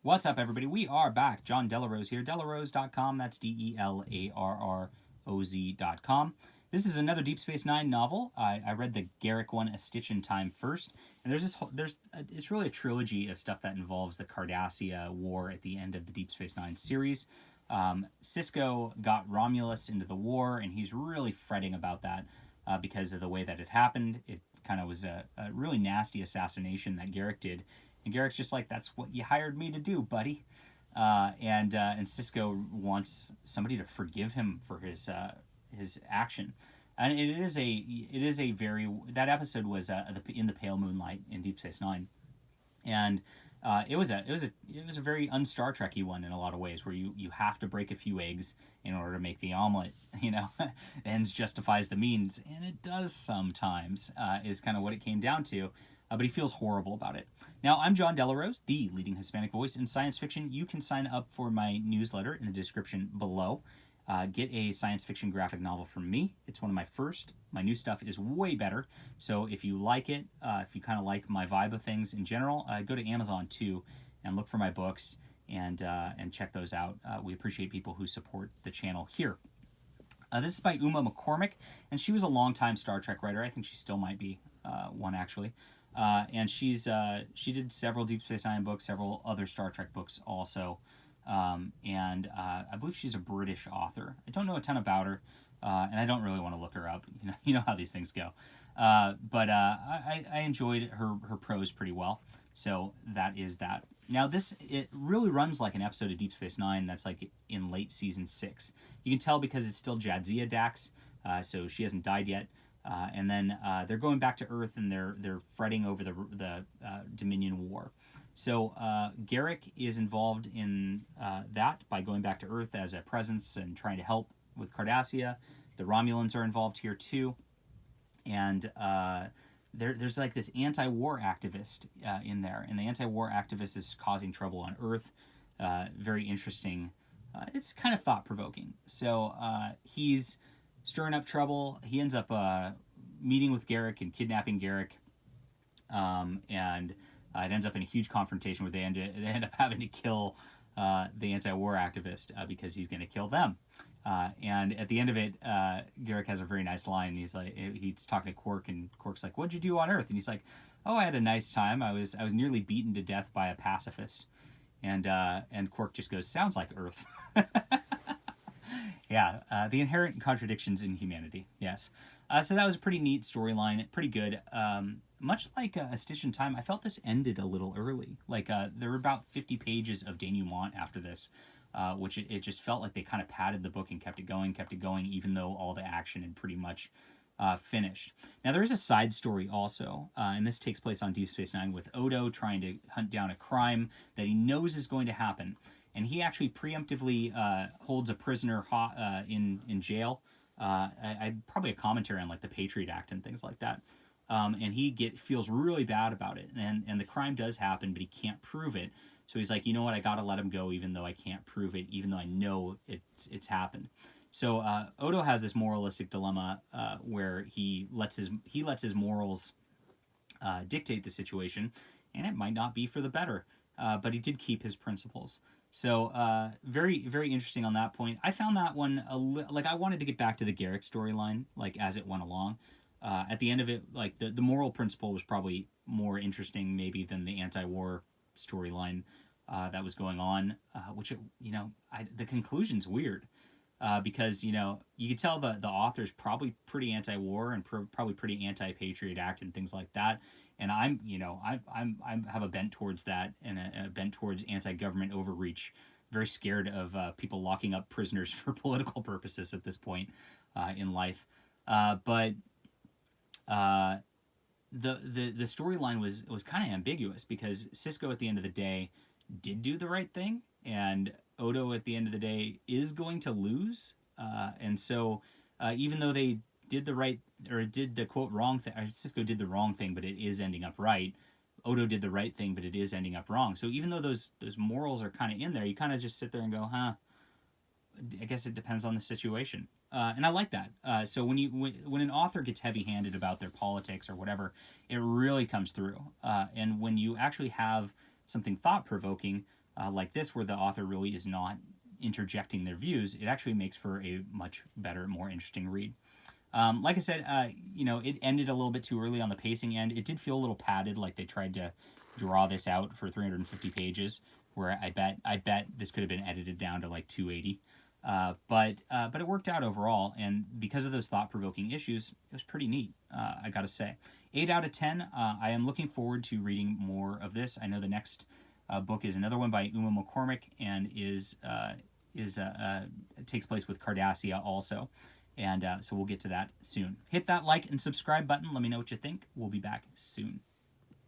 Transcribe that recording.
What's up, everybody? We are back. John Delarose here. Delarose.com. That's DELARROZ.com. This is another Deep Space Nine novel. I read the Garrick one, A Stitch in Time, first, and it's really a trilogy of stuff that involves the Cardassia War at the end of the Deep Space Nine series. Sisko got Romulus into the war, and he's really fretting about that because of the way that it happened. It kind of was a really nasty assassination that Garrick did. And Garrick's just like, that's what you hired me to do, buddy. And Sisko wants somebody to forgive him for his action. And it is a very, that episode was in the pale moonlight in Deep Space Nine, and it was a very un-Star Trekky one in a lot of ways, where you have to break a few eggs in order to make the omelet. Ends justifies the means, and it does sometimes. Is kind of what it came down to. But he feels horrible about it. Now, I'm John Delarose, the leading Hispanic voice in science fiction. You can sign up for my newsletter in the description below. Get a science fiction graphic novel from me. It's one of my first. My new stuff is way better. So if you like it, if you kind of like my vibe of things in general, go to Amazon too and look for my books and check those out. We appreciate people who support the channel here. This is by Uma McCormick, and she was a longtime Star Trek writer. I think she still might be one, actually. And she did several Deep Space Nine books, several other Star Trek books also. And I believe she's a British author. I don't know a ton about her, and I don't really want to look her up. You know how these things go. But I enjoyed her prose pretty well. So that is that. Now it really runs like an episode of Deep Space Nine that's like in late season 6. You can tell because it's still Jadzia Dax, so she hasn't died yet. And then they're going back to Earth, and they're fretting over the Dominion War. So Garrick is involved in that by going back to Earth as a presence and trying to help with Cardassia. The Romulans are involved here too, and there's like this anti-war activist in there, and the anti-war activist is causing trouble on Earth. Very interesting. It's kind of thought-provoking. So he's stirring up trouble. He ends up meeting with Garrick and kidnapping Garrick, and it ends up in a huge confrontation where they end up having to kill the anti-war activist because he's going to kill them. And at the end of it, Garrick has a very nice line. He's talking to Quark, and Quark's like, "What'd you do on Earth?" And he's like, "Oh, I had a nice time. I was nearly beaten to death by a pacifist." And Quark just goes, "Sounds like Earth." Yeah, the inherent contradictions in humanity. Yes. So that was a pretty neat storyline. Pretty good. Much like A Stitch in Time, I felt this ended a little early. Like there were about 50 pages of denouement after this, which it just felt like they kind of padded the book and kept it going, even though all the action had pretty much finished. Now there is a side story also, and this takes place on Deep Space Nine with Odo trying to hunt down a crime that he knows is going to happen. And he actually preemptively holds a prisoner in jail. Probably a commentary on like the Patriot Act and things like that. And he feels really bad about it. And the crime does happen, but he can't prove it. So he's like, you know what, I gotta let him go, even though I can't prove it, even though I know it's happened. So Odo has this moralistic dilemma where he lets his morals dictate the situation, and it might not be for the better. But he did keep his principles. So very, very interesting on that point. I found that one like I wanted to get back to the Garrick storyline, like as it went along. At the end of it, like the moral principle was probably more interesting maybe than the anti-war storyline that was going on. Which the conclusion's weird because you could tell the author's probably pretty anti-war and probably pretty anti-Patriot Act and things like that. And I have a bent towards that, and a bent towards anti-government overreach. Very scared of people locking up prisoners for political purposes at this point in life. But the storyline was kind of ambiguous because Sisko at the end of the day did do the right thing, and Odo at the end of the day is going to lose. And so even though they did the right, or did the quote wrong thing, Sisko did the wrong thing, but it is ending up right. Odo did the right thing, but it is ending up wrong. So even though those morals are kind of in there, you kind of just sit there and go, huh, I guess it depends on the situation. And I like that. So when an author gets heavy-handed about their politics or whatever, it really comes through. And when you actually have something thought-provoking, like this, where the author really is not interjecting their views, it actually makes for a much better, more interesting read. Like I said, it ended a little bit too early on the pacing end. It did feel a little padded, like they tried to draw this out for 350 pages, where I bet this could have been edited down to like 280. But it worked out overall, and because of those thought-provoking issues, it was pretty neat. I gotta say, 8 out of 10. I am looking forward to reading more of this. I know the next book is another one by Uma McCormick, and takes place with Cardassia also. And so we'll get to that soon. Hit that like and subscribe button. Let me know what you think. We'll be back soon.